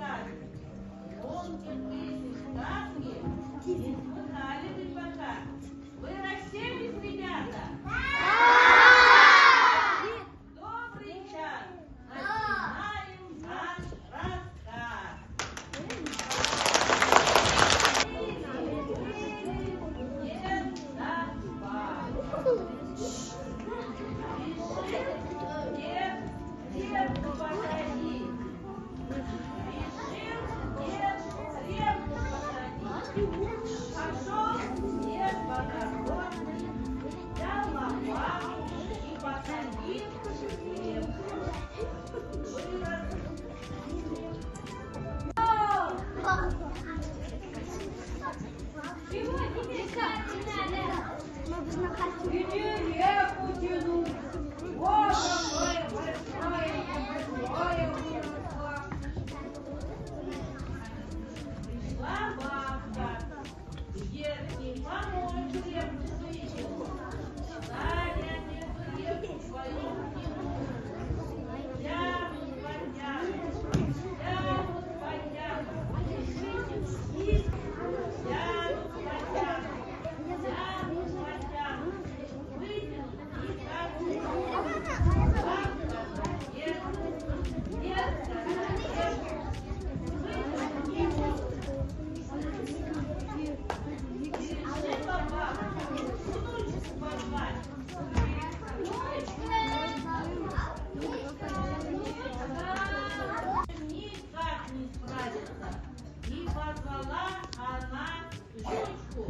сказки. Помните песню сказки? Не слыхали вы пока? Вы расселись, ребята? Добрый час! Начинаем наш рассказ. Дед Гаспар. Дед посади. Решил дед репку посадить. Пошел дед по дороге, взял лопату и посадил репку. Вырос. Чего тебе надо? Иди репу тяну. Вот какое большое выросло. Пришла бабка. Дед ей помочь репу вытянуть. Стали они эту репу свою тянуть. Тянут, потянут, тянут, потянут. Вытянули. Тянут, потянут. Тянут, потянут. Вытянут и так. Никак не справится. И позвала она жучку.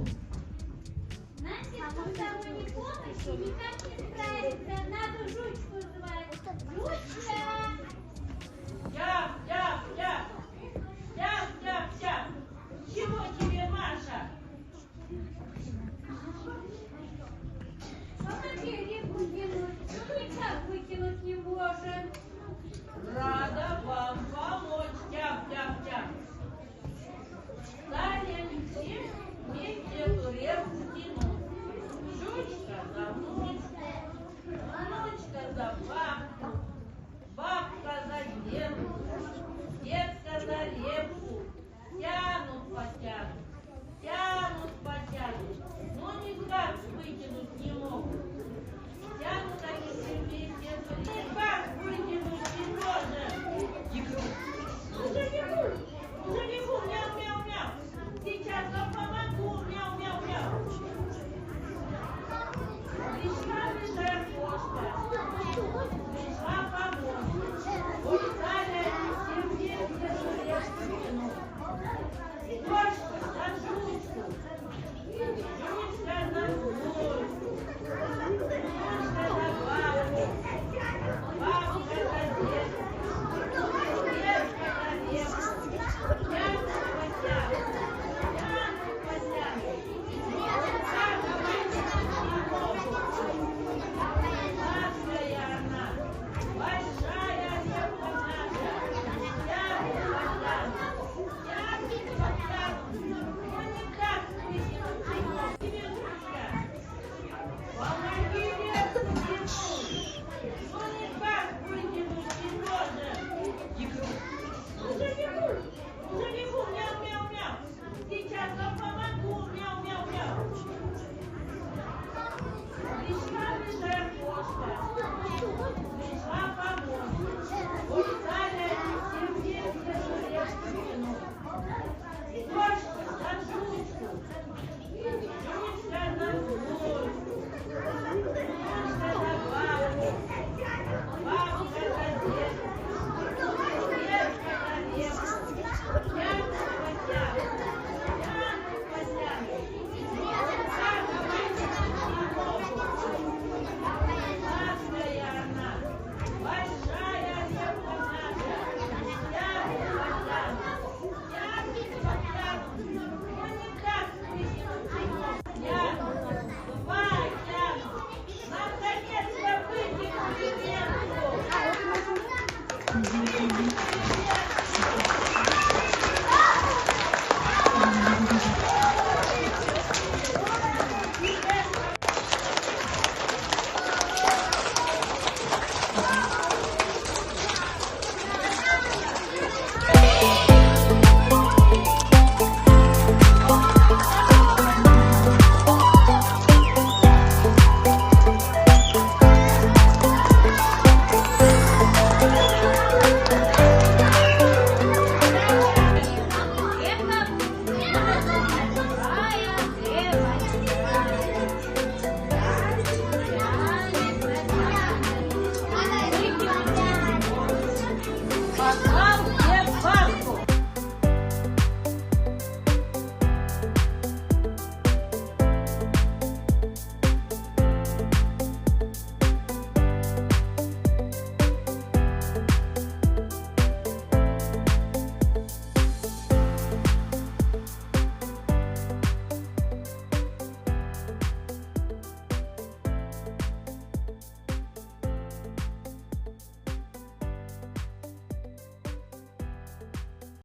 Знаете, кто сторонней помощи никак не справится. Надо жучку звать. Жучка!